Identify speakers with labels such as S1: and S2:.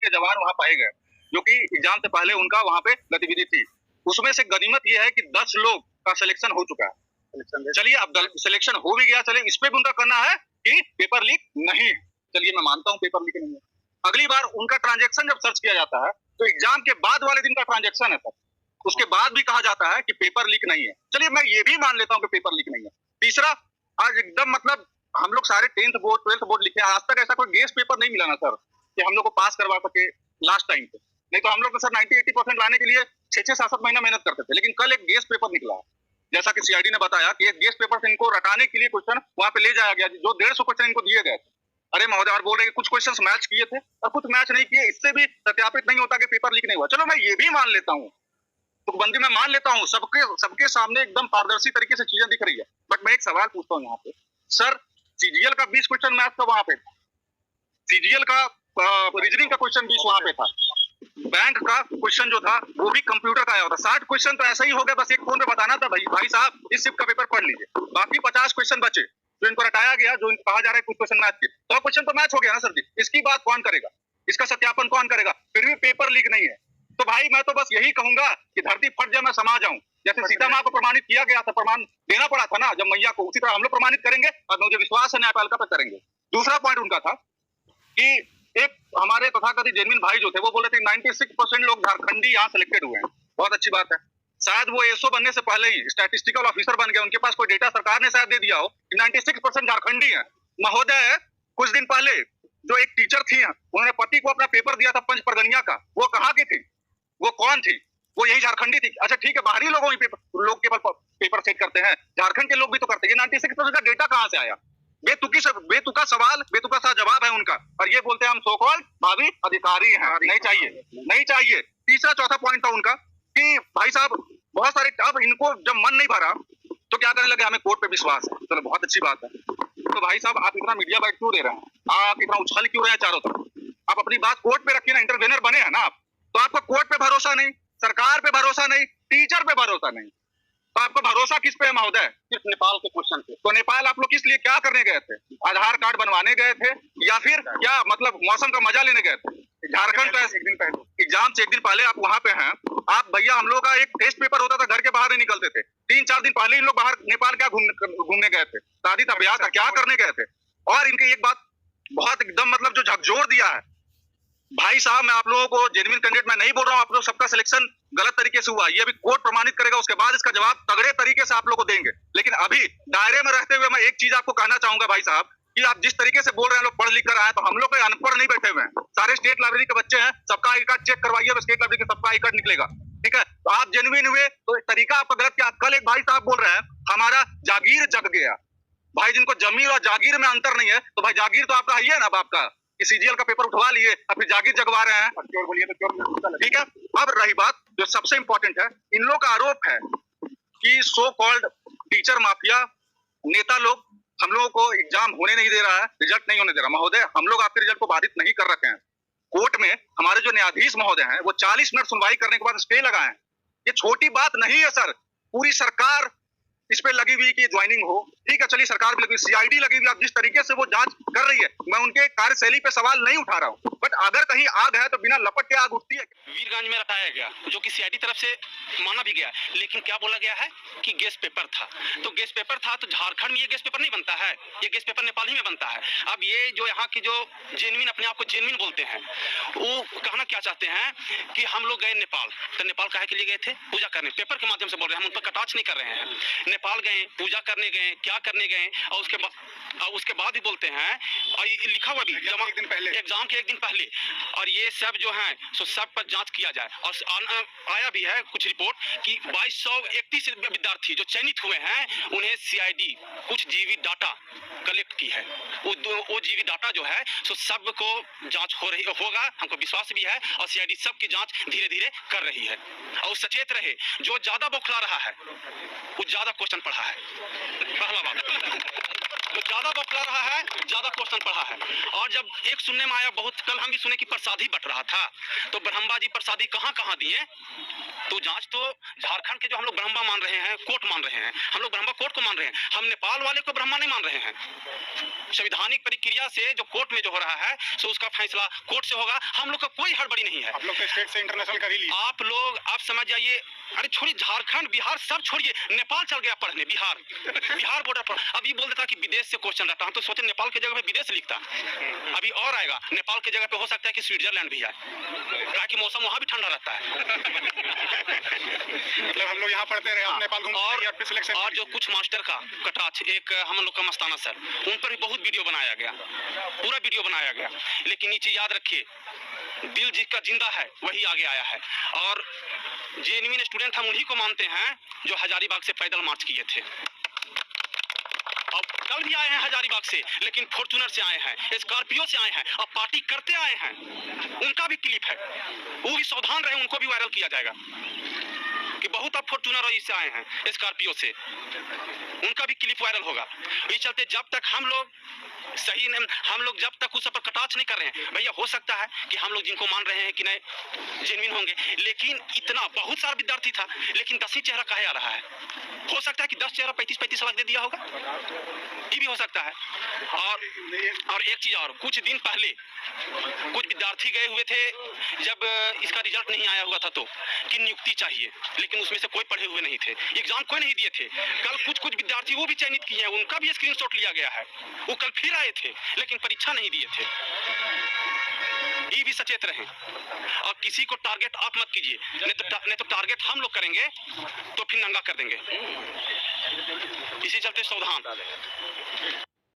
S1: के जवान वहां पाए गए, जो कि एग्जाम से पहले उनका वहां पे गतिविधि थी। उसमें से गनीमत यह है कि 10 लोग का सिलेक्शन हो चुका है। चलिए अब सिलेक्शन हो भी गया, चलिए इस पे भी उनका कहना है कि पेपर लीक नहीं है। चलिए मैं मानता हूँ पेपर लीक नहीं है। अगली बार उनका ट्रांजेक्शन जब सर्च किया जाता है तो एग्जाम के बाद वाले दिन का ट्रांजेक्शन है सर, उसके बाद भी कहा जाता है कि पेपर लीक नहीं है। चलिए मैं ये भी मान लेता हूँ कि पेपर लीक नहीं है। तीसरा, आज एकदम मतलब हम लोग सारे 10th बोर्ड 12th बोर्ड लिखे, आज तक ऐसा कोई गेस्ट पेपर नहीं मिला ना सर कि हम लोग को पास करवा सके लास्ट टाइम पे। नहीं तो हम लोग तो सर 90-80% लाने के लिए 6-7 महीना मेहनत करते थे, लेकिन कल एक गेस्ट पेपर निकला, जैसा कि सीआईडी ने बताया कि एक गेस्ट पेपर से इनको रटाने के लिए क्वेश्चन वहां पे ले जाया गया, जो 150 क्वेश्चन इनको दिए गए थे। अरे महोदय, और बोल रहे कुछ क्वेश्चन मैच किए थे और कुछ मैच नहीं किए, इससे भी सत्यापित नहीं होता कि पेपर लीक नहीं हुआ। चलो मैं ये भी मान लेता हूँ, तुकबंदी में मान लेता हूँ, सबके सामने एकदम पारदर्शी तरीके से चीजें दिख रही है। बट मैं एक सवाल पूछता हूँ यहाँ पे सर, सीजीएल का 20 क्वेश्चन मैथ का वहां पे, सीजीएल का रीजनिंग का क्वेश्चन 20 वहां पे था, बैंक का क्वेश्चन जो था वो भी कंप्यूटर का आया होता। 60 क्वेश्चन तो ऐसा ही हो गया, बस एक फोन पे बताना था भाई साहब इस शिफ्ट का पेपर पढ़ लीजिए। बाकी 50 क्वेश्चन बचे जो इनको रटाया गया, जो इनको कहा जा रहा है कुछ क्वेश्चन मैथ के, 100 क्वेश्चन तो मैच हो गया ना सर जी। इसकी बात कौन करेगा, इसका सत्यापन कौन करेगा? फिर भी पेपर लीक नहीं है। तो भाई मैं तो बस यही कहूंगा कि धरती फट जाए मैं समा जाऊं, जैसे सीता माँ को प्रमाणित किया गया था, प्रमाण देना पड़ा था ना जब मैया को, उसी तरह हम लोग प्रमाणित करेंगे और मुझे विश्वास है न्यायपालिका पे करेंगे। दूसरा पॉइंट उनका था कि एक हमारे तथाकथित जेनविन भाई जो थे वो बोले थे 96% लोग झारखंडी यहाँ सिलेक्टेड हुए हैं। बहुत अच्छी बात है, शायद वो एसओ बनने से पहले ही स्टैटिस्टिकल ऑफिसर बन गए, उनके पास कोई डेटा सरकार ने शायद दे दिया हो कि 96% झारखंडी है। महोदय, कुछ दिन पहले जो एक टीचर थी, उन्होंने पति को अपना पेपर दिया था पंच परगनिया का, वो कहाँ की थी, वो कौन थी? वो यही झारखंडी थी। अच्छा ठीक है, बाहरी लोगों ही लोग केवल पेपर चेक करते हैं, झारखंड के लोग भी तो करते हैं। 96% का डेटा कहाँ से आया? बेतुका सवाल, बेतुका सा जवाब है उनका, और ये बोलते हैं हम सो कॉल्ड भावी अधिकारी हैं। नहीं चाहिए, नहीं चाहिए। तीसरा चौथा पॉइंट था उनका कि भाई साहब बहुत सारे, अब इनको जब मन नहीं भरा तो क्या करने लगे, हमें कोर्ट पे विश्वास है। चलो बहुत अच्छी बात है। तो भाई साहब आप इतना मीडिया बाइट क्यों दे रहे हैं, आप इतना उछाल क्यों रहे हैं चारों तरफ? आप अपनी बात कोर्ट पे रखिए ना, इंटरवेनर बने हैं ना आप, तो आपका कोर्ट पे भरोसा नहीं, सरकार पे भरोसा नहीं, टीचर पे भरोसा नहीं, तो आपका भरोसा किस पे है महोदय? सिर्फ नेपाल के क्वेश्चन पे। तो नेपाल आप लोग किस लिए क्या करने गए थे? आधार कार्ड बनवाने गए थे या फिर क्या मतलब मौसम का मजा लेने गए थे? झारखंड तो एक दिन पहले एग्जाम से एक दिन पहले आप वहां पे हैं। आप भैया, हम लोग का एक टेस्ट पेपर होता था, घर के बाहर नहीं निकलते थे। 3-4 दिन पहले इन लोग बाहर नेपाल क्या घूमने गए थे, शादी था ब्याह था, क्या करने गए थे? और इनकी एक बात बहुत एकदम मतलब जो झकझोर दिया है भाई साहब, मैं आप लोगों को जेन्युइन कैंडिडेट मैं नहीं बोल रहा हूँ, आप लोग सबका सिलेक्शन गलत तरीके से हुआ, ये अभी कोर्ट प्रमाणित करेगा, उसके बाद इसका जवाब तगड़े तरीके से आप लोग को देंगे। लेकिन अभी दायरे में रहते हुए मैं एक चीज आपको कहना चाहूंगा भाई साहब, कि आप जिस तरीके से बोल रहे हैं लोग पढ़ लिख कर आए, तो हम लोग अनपढ़ नहीं बैठे हुए हैं, सारे स्टेट लाइब्रेरी के बच्चे हैं, सबका आई कार्ड चेक करवाइए, स्टेट लाइब्रेरी का सबका आई कार्ड निकलेगा। ठीक है, तो आप जेन्युइन हुए तो तरीका आपका गलत किया। कल एक भाई साहब बोल रहे हैं हमारा जागीर जग गया। भाई जिनको जमीर और जागीर में अंतर नहीं है, तो भाई जागीर तो आपका है ना बाप का, कि सीजीएल का पेपर उठवा लिए और फिर जागीर जगवा रहे हैं। ठीक है, अब रही बात जो सबसे इंपॉर्टेंट है, इन लोग का आरोप है कि सो कॉल्ड टीचर माफिया नेता लोग हम लोगों को एग्जाम होने नहीं दे रहा है, रिजल्ट नहीं होने दे रहा। महोदय, हम लोग आपके रिजल्ट को बाधित नहीं कर रखे हैं। कोर्ट में हमारे जो न्यायाधीश महोदय हैं वो 40 मिनट सुनवाई करने के बाद स्टे लगाए हैं। ये छोटी बात नहीं है सर, पूरी सरकार इस पे लगी हुई कि ज्वाइनिंग हो। ठीक है, चलिए सरकार भी लगी, सीआईडी लगी हुई, आप जिस तरीके से वो जांच कर रही है, मैं उनके कार्यशैली पे सवाल नहीं उठा रहा हूँ, बट अगर कहीं आग है तो बिना लपट के आग उठती है।
S2: वीरगंज में रटाया गया, जो कि सीआईडी तरफ से माना भी गया, लेकिन क्या बोला गया है कि गेस्ट पेपर था। तो गेस्ट पेपर था तो झारखंड में ये गेस्ट पेपर नहीं बनता है, ये गेस्ट पेपर नेपाल ही में बनता है। अब ये जो यहाँ की जो जेन्युइन अपने आप को जेन्युइन बोलते हैं, वो कहना क्या चाहते हैं कि हम लोग गए नेपाल, तो नेपाल काहे के लिए गए थे? पूजा करने। पेपर के माध्यम से बोल रहे हैं, हम उन पर कटाक्ष नहीं कर रहे हैं। नेपाल गए, पूजा करने गए, क्या करने गए, और उसके बाद ही बोलते हैं, और ये लिखा हुआ भी एग्जाम के एक दिन पहले, और ये सब जो है सो सब पर जांच किया जाए। और आया भी है कुछ रिपोर्ट कि 2231 विद्यार्थी जो चयनित हुए हैं उन्हें सीआईडी कुछ जीवी डाटा कलेक्ट की है। वो जीवी डाटा जो है सो सबको जांच हो रही होगा, हमको विश्वास भी है, और सीआईडी सबकी जांच धीरे धीरे कर रही है। और सचेत रहे, जो ज्यादा बौखला रहा है वो ज्यादा क्वेश्चन पढ़ा है। पहला बात, जो ज्यादा बौखला रहा है ज्यादा क्वेश्चन पढ़ा है। और जब एक सुनने में आया, बहुत कल हम भी सुने कि प्रसादी बट रहा था, तो ब्रह्मबाजी प्रसादी कहाँ कहाँ दिए, तो जांच तो झारखंड के जो हम लोग ब्रह्मा मान रहे हैं, कोर्ट मान रहे हैं, हम लोग ब्रह्मा कोर्ट को मान रहे हैं, हम नेपाल वाले को ब्रह्मा नहीं मान रहे हैं। संवैधानिक प्रक्रिया से जो कोर्ट में जो हो रहा है सो उसका फैसला कोर्ट से होगा, हम लोग का कोई हड़बड़ी नहीं है।
S3: आप लोग तो स्टेट से इंटरनेशनल कर ही लिए।
S2: आप लोग आप समझ जाइए, अरे छोड़िए झारखंड बिहार सब छोड़िए, नेपाल चल गया पढ़ने, बिहार बॉर्डर पर। अभी बोल देता कि विदेश से क्वेश्चन रहता, हम तो सोचे नेपाल की जगह पे विदेश लिखता। अभी और आएगा, नेपाल की जगह पे हो सकता है कि स्विट्जरलैंड भी आए, ताकि मौसम वहाँ भी ठंडा रहता है।
S3: मतलब हम लोग यहाँ पढ़ते रहे, आप नेपाल घूमते रहे, फिर सिलेक्शन।
S2: और जो कुछ मास्टर का कटाच, एक हम लोग का मस्ताना सर, उन पर भी बहुत वीडियो बनाया गया, पूरा वीडियो बनाया गया। लेकिन नीचे याद रखिए, दिल जिसका जिंदा है वही आगे आया है। और जेन्युइन स्टूडेंट हम उन्हीं को मानते हैं जो हजारीबाग से पैदल मार्च किए थे। अब कल भी आए हैं हजारीबाग से, लेकिन फॉर्च्यूनर से आए हैं, स्कॉर्पियो से आए हैं, अब पार्टी करते आए हैं। उनका भी क्लिप है, वो भी सावधान रहे, उनको भी वायरल किया जाएगा कि बहुत अब फॉर्च्यूनर इससे आए हैं, स्कॉर्पियो से, उनका भी क्लिप वायरल होगा। इस चलते जब तक हम लोग सही नहीं, हम लोग जब तक उस पर कटाक्ष नहीं कर रहे हैं, भैया हो सकता है कि हम लोग जिनको मान रहे हैं कि नहीं जेन्युइन होंगे, लेकिन इतना बहुत सारा विद्यार्थी था, लेकिन 10 ही चेहरा काहे आ रहा है? हो सकता है कि 10 चेहरा 35-35 लाख दे दिया होगा, ये भी हो सकता है। और एक चीज और, कुछ दिन पहले कुछ विद्यार्थी गए हुए थे, जब इसका रिजल्ट नहीं आया हुआ था तो, कि नियुक्ति चाहिए, लेकिन उसमें से कोई पढ़े हुए नहीं थे, एग्जाम कोई नहीं दिए थे। कल कुछ विद्यार्थी वो भी चयनित किए हैं, उनका भी स्क्रीनशॉट लिया गया है, वो कल फिर आए थे लेकिन परीक्षा नहीं दिए थे। ये भी सचेत रहें और किसी को टारगेट आप मत कीजिए, नहीं तो टारगेट हम लोग करेंगे तो फिर नंगा कर देंगे। इसी चलते सावधान।